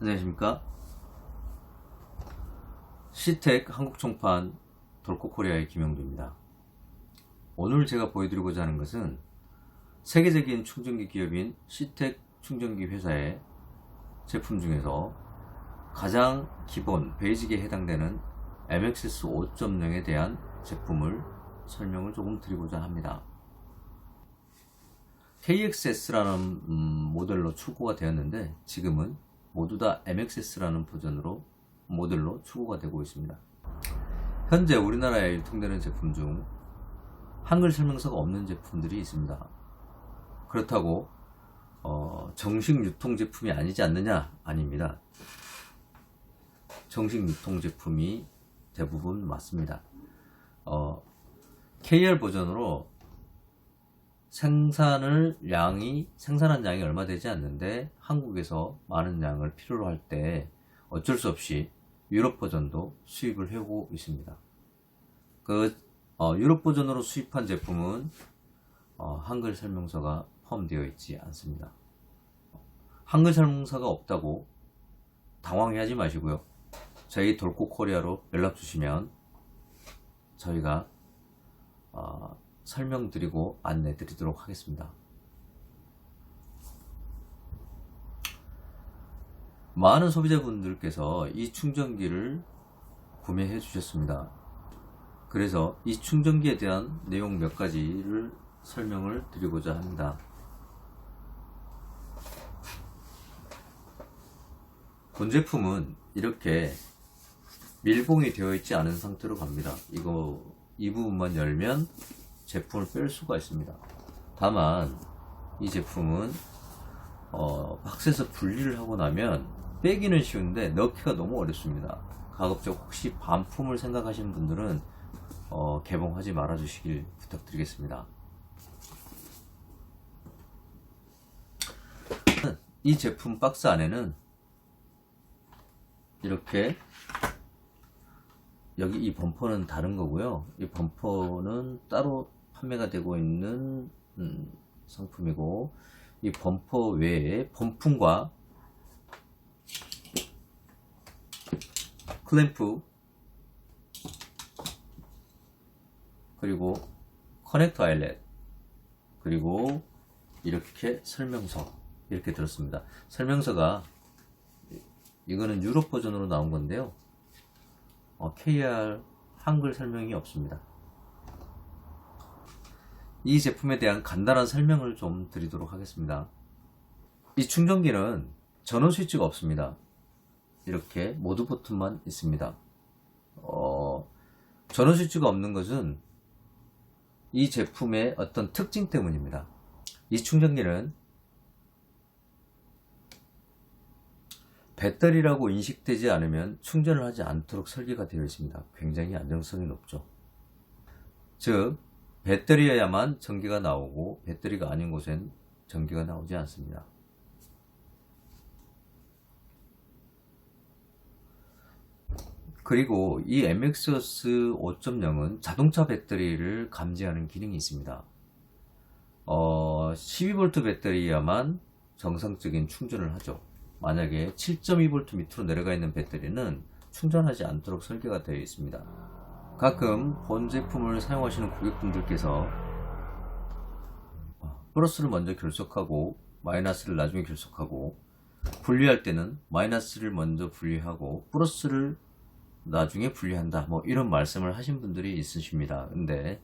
안녕하십니까. 시텍 한국총판 돌코코리아의 김영두입니다. 오늘 제가 보여드리고자 하는 것은 세계적인 충전기 기업인 시텍 충전기 회사의 제품 중에서 가장 기본 베이직에 해당되는 MXS 5.0에 대한 제품을 설명을 조금 드리고자 합니다. KXS라는 모델로 출고가 되었는데 지금은 모두 다 MXS라는 버전으로 모델로 출고가 되고 있습니다. 현재 우리나라에 유통되는 제품 중 한글 설명서가 없는 제품들이 있습니다. 그렇다고 정식 유통 제품이 아니지 않느냐? 아닙니다. 정식 유통 제품이 대부분 맞습니다. KR 버전으로 생산한 양이 얼마 되지 않는데 한국에서 많은 양을 필요로 할 때 어쩔 수 없이 유럽 버전도 수입을 해오고 있습니다. 유럽 버전으로 수입한 제품은 한글 설명서가 포함되어 있지 않습니다. 한글 설명서가 없다고 당황해하지 마시고요. 저희 돌코코리아로 연락 주시면 저희가 설명드리고 안내 드리도록 하겠습니다. 많은 소비자분들께서 이 충전기를 구매해 주셨습니다. 그래서 이 충전기에 대한 내용 몇 가지를 설명을 드리고자 합니다. 본 제품은 이렇게 밀봉이 되어 있지 않은 상태로 갑니다. 이 부분만 열면 제품을 뺄 수가 있습니다. 다만 이 제품은 박스에서 분리를 하고 나면 빼기는 쉬운데 넣기가 너무 어렵습니다. 가급적 혹시 반품을 생각하시는 분들은 개봉하지 말아 주시길 부탁드리겠습니다. 이 제품 박스 안에는 이렇게 여기 이 범퍼는 다른 거고요. 이 범퍼는 따로 판매가 되고 있는 상품이고, 이 범퍼 외에 범품과 클램프 그리고 커넥터 아일렛 그리고 이렇게 설명서 이렇게 들었습니다. 설명서가 이거는 유럽 버전으로 나온 건데요. KR 한글 설명이 없습니다. 이 제품에 대한 간단한 설명을 좀 드리도록 하겠습니다. 이 충전기는 전원 스위치가 없습니다. 이렇게 모드 버튼만 있습니다. 전원 스위치가 없는 것은 이 제품의 어떤 특징 때문입니다. 이 충전기는 배터리라고 인식되지 않으면 충전을 하지 않도록 설계가 되어 있습니다. 굉장히 안정성이 높죠. 즉 배터리여야만 전기가 나오고 배터리가 아닌 곳엔 전기가 나오지 않습니다. 그리고 이 MXS 5.0은 자동차 배터리를 감지하는 기능이 있습니다. 12V 배터리야만 정상적인 충전을 하죠. 만약에 7.2V 밑으로 내려가 있는 배터리는 충전하지 않도록 설계가 되어 있습니다. 가끔 본 제품을 사용하시는 고객분들께서 플러스를 먼저 결속하고 마이너스를 나중에 결속하고, 분리할 때는 마이너스를 먼저 분리하고 플러스를 나중에 분리한다, 이런 말씀을 하신 분들이 있으십니다. 근데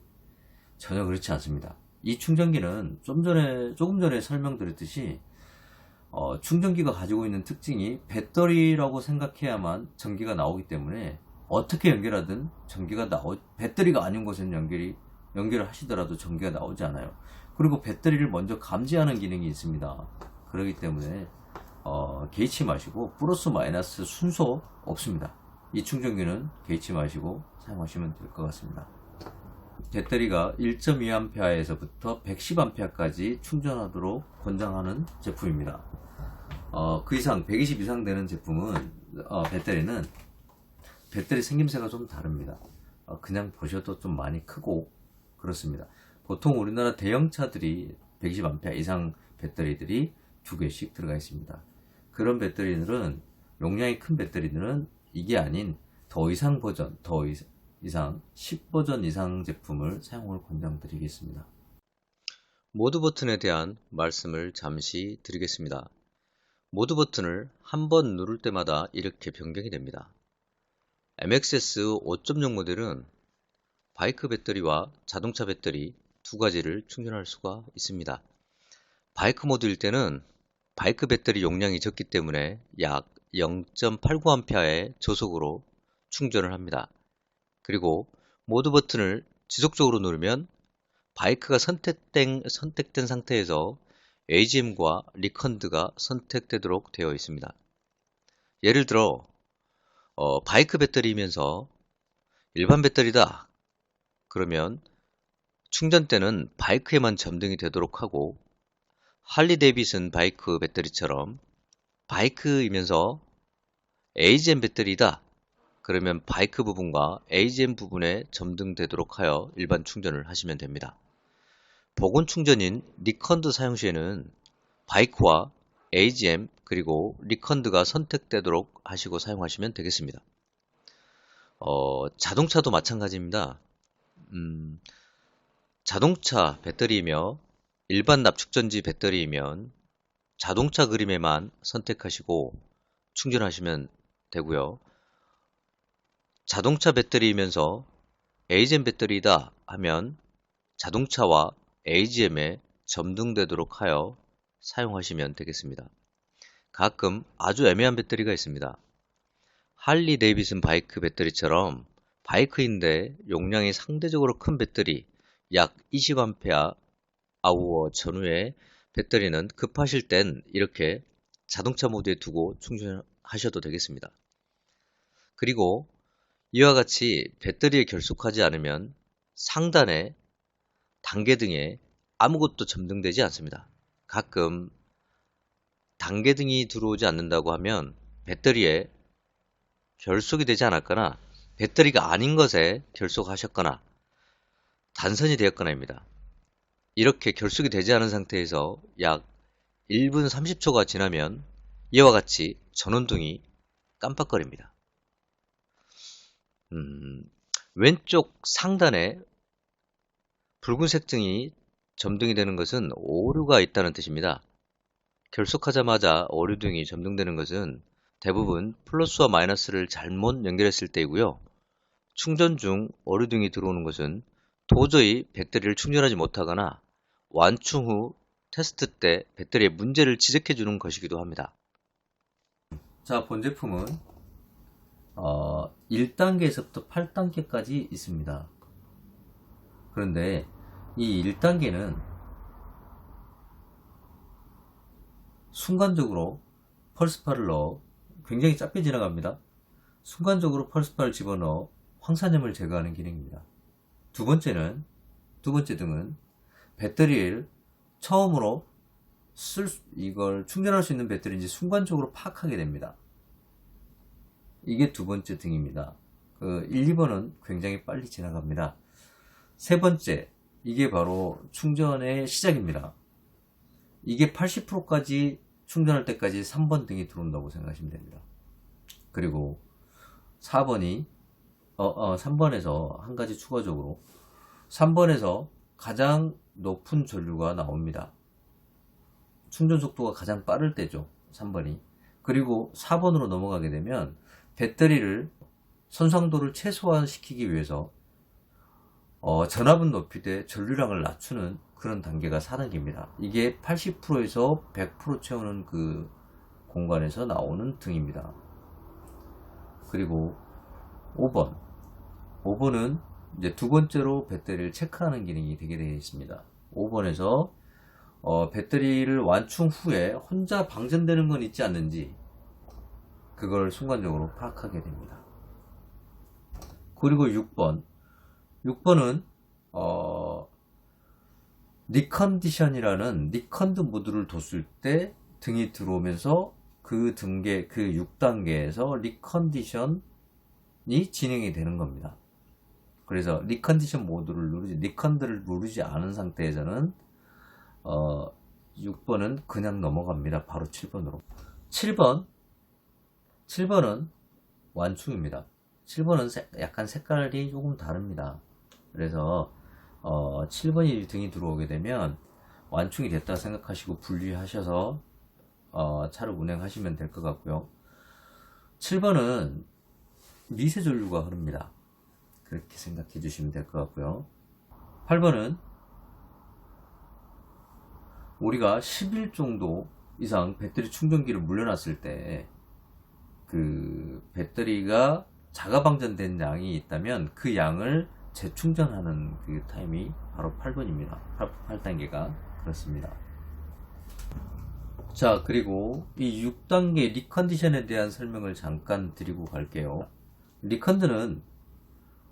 전혀 그렇지 않습니다. 이 충전기는 조금 전에 설명드렸듯이 충전기가 가지고 있는 특징이 배터리라고 생각해야만 전기가 나오기 때문에 어떻게 연결하든 배터리가 아닌 곳에는 연결을 하시더라도 전기가 나오지 않아요. 그리고 배터리를 먼저 감지하는 기능이 있습니다. 그렇기 때문에 개의치 마시고 플러스 마이너스 순서 없습니다. 이 충전기는 개의치 마시고 사용하시면 될 것 같습니다. 배터리가 1.2A에서부터 110A까지 충전하도록 권장하는 제품입니다. 그 이상 120 이상 되는 제품은 배터리는 배터리 생김새가 좀 다릅니다. 그냥 보셔도 좀 많이 크고 그렇습니다. 보통 우리나라 대형차들이 120A 이상 배터리들이 2개씩 들어가 있습니다. 그런 배터리들은 용량이 큰 배터리들은 이게 아닌 더 이상 버전, 이상 10버전 이상 제품을 사용을 권장드리겠습니다. 모드 버튼에 대한 말씀을 잠시 드리겠습니다. 모드 버튼을 한 번 누를 때마다 이렇게 변경이 됩니다. MXS 5.0 모델은 바이크 배터리와 자동차 배터리 두 가지를 충전할 수가 있습니다. 바이크 모드일 때는 바이크 배터리 용량이 적기 때문에 약 0.89A의 저속으로 충전을 합니다. 그리고 모드 버튼을 지속적으로 누르면 바이크가 선택된 상태에서 AGM과 리컨드가 선택되도록 되어 있습니다. 예를 들어 바이크 배터리이면서 일반 배터리다 그러면 충전 때는 바이크에만 점등이 되도록 하고, 할리 데이비슨 바이크 배터리처럼 바이크이면서 AGM 배터리다 그러면 바이크 부분과 AGM 부분에 점등되도록 하여 일반 충전을 하시면 됩니다. 보건 충전인 리컨드 사용 시에는 바이크와 AGM 그리고 리컨드가 선택되도록 하시고 사용하시면 되겠습니다. 자동차도 마찬가지입니다. 자동차 배터리이며 일반 납축전지 배터리이면 자동차 그림에만 선택하시고 충전하시면 되고요. 자동차 배터리이면서 AGM 배터리다 하면 자동차와 AGM에 점등되도록 하여 사용하시면 되겠습니다. 가끔 아주 애매한 배터리가 있습니다. 할리 데이비슨 바이크 배터리처럼 바이크인데 용량이 상대적으로 큰 배터리 약 20A 전후의 배터리는 급하실 땐 이렇게 자동차 모드에 두고 충전하셔도 되겠습니다. 그리고 이와 같이 배터리에 결속하지 않으면 상단에 단계등에 아무것도 점등되지 않습니다. 가끔 단계등이 들어오지 않는다고 하면 배터리에 결속이 되지 않았거나 배터리가 아닌 것에 결속하셨거나 단선이 되었거나입니다. 이렇게 결속이 되지 않은 상태에서 약 1분 30초가 지나면 이와 같이 전원등이 깜빡거립니다. 왼쪽 상단에 붉은색 등이 점등이 되는 것은 오류가 있다는 뜻입니다. 결속하자마자 오류등이 점등되는 것은 대부분 플러스와 마이너스를 잘못 연결했을 때이고요. 충전 중 오류등이 들어오는 것은 도저히 배터리를 충전하지 못하거나 완충 후 테스트 때 배터리에 문제를 지적해 주는 것이기도 합니다. 자, 본 제품은 1단계에서부터 8단계까지 있습니다. 그런데 이 1단계는 순간적으로 펄스파를 넣어 굉장히 짧게 지나갑니다. 순간적으로 펄스파를 집어넣어 황산염을 제거하는 기능입니다. 두 번째 등은 배터리를 처음으로 이걸 충전할 수 있는 배터리인지 순간적으로 파악하게 됩니다. 이게 두 번째 등입니다. 1, 2번은 굉장히 빨리 지나갑니다. 세 번째, 이게 바로 충전의 시작입니다. 이게 80%까지 충전할 때까지 3번 등이 들어온다고 생각하시면 됩니다. 그리고 3번에서 한 가지 추가적으로 3번에서 가장 높은 전류가 나옵니다. 충전 속도가 가장 빠를 때죠. 3번이. 그리고 4번으로 넘어가게 되면 배터리를 손상도를 최소화시키기 위해서 전압은 높이되 전류량을 낮추는 그런 단계가 4단계입니다. 이게 80%에서 100% 채우는 그 공간에서 나오는 등입니다. 그리고 5번은 이제 두 번째로 배터리를 체크하는 기능이 되게 되어 있습니다. 5번에서 배터리를 완충 후에 혼자 방전되는 건 있지 않는지 그걸 순간적으로 파악하게 됩니다. 그리고 6번은 리컨디션이라는 리컨드 모드를 뒀을 때 등이 들어오면서 그 6단계에서 리컨디션이 진행이 되는 겁니다. 그래서 리컨디션 모드를 리컨드를 누르지 않은 상태에서는 6번은 그냥 넘어갑니다. 바로 7번으로. 7번 7번은 완충입니다. 7번은 약간 색깔이 조금 다릅니다. 그래서 7번이 등이 들어오게 되면 완충이 됐다 생각하시고 분리하셔서 차를 운행하시면 될 것 같고요. 7번은 미세전류가 흐릅니다. 그렇게 생각해 주시면 될 것 같고요. 8번은 우리가 10일 정도 이상 배터리 충전기를 물려놨을 때 그 배터리가 자가 방전된 양이 있다면 그 양을 재충전하는 그 타임이 바로 8번입니다. 8단계가 그렇습니다. 자, 그리고 이 6단계 리컨디션에 대한 설명을 잠깐 드리고 갈게요. 리컨드는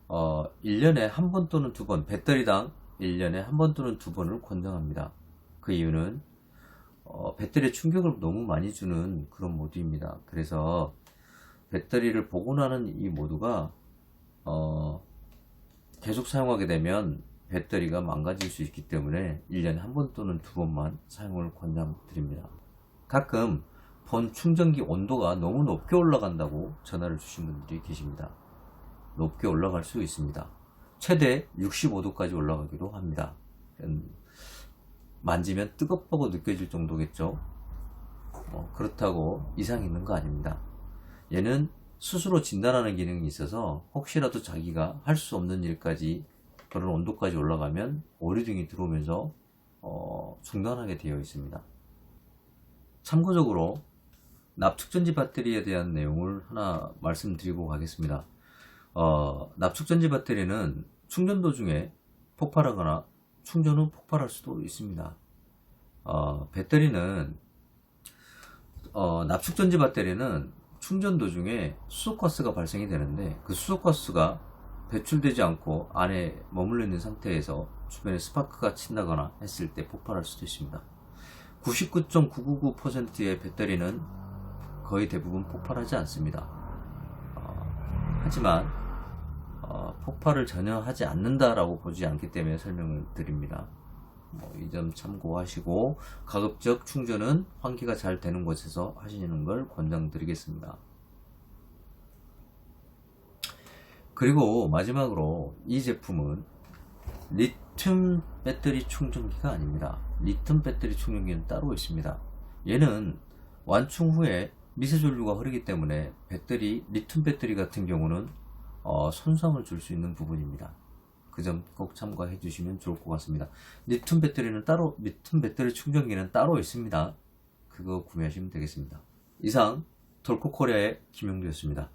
1년에 한 번 또는 두 번, 배터리당 1년에 한 번 또는 두 번을 권장합니다. 그 이유는 배터리에 충격을 너무 많이 주는 그런 모드입니다. 그래서 배터리를 복원하는 이 모드가 계속 사용하게 되면 배터리가 망가질 수 있기 때문에 1년에 한 번 또는 두 번만 사용을 권장드립니다. 가끔 본 충전기 온도가 너무 높게 올라간다고 전화를 주신 분들이 계십니다. 높게 올라갈 수 있습니다. 최대 65도까지 올라가기도 합니다. 만지면 뜨겁다고 느껴질 정도겠죠. 그렇다고 이상 있는 거 아닙니다. 얘는 스스로 진단하는 기능이 있어서 혹시라도 자기가 할 수 없는 일까지 그런 온도까지 올라가면 오류등이 들어오면서 중단하게 되어 있습니다. 참고적으로 납축전지 배터리에 대한 내용을 하나 말씀드리고 가겠습니다. 납축전지 배터리는 충전 도중에 폭발하거나 충전 후 폭발할 수도 있습니다. 납축전지 배터리는 충전 도중에 수소가스가 발생이 되는데 그 수소가스가 배출되지 않고 안에 머물러 있는 상태에서 주변에 스파크가 친다거나 했을 때 폭발할 수도 있습니다. 99.999%의 배터리는 거의 대부분 폭발하지 않습니다. 하지만 폭발을 전혀 하지 않는다라고 보지 않기 때문에 설명을 드립니다. 이 점 참고하시고 가급적 충전은 환기가 잘 되는 곳에서 하시는 걸 권장드리겠습니다. 그리고 마지막으로 이 제품은 리튬 배터리 충전기가 아닙니다. 리튬 배터리 충전기는 따로 있습니다. 얘는 완충 후에 미세전류가 흐르기 때문에 리튬 배터리 같은 경우는 손상을 줄 수 있는 부분입니다. 그 점 꼭 참고해 주시면 좋을 것 같습니다. 리튬 배터리 충전기는 따로 있습니다. 그거 구매하시면 되겠습니다. 이상 톨코코리아의 김용주였습니다.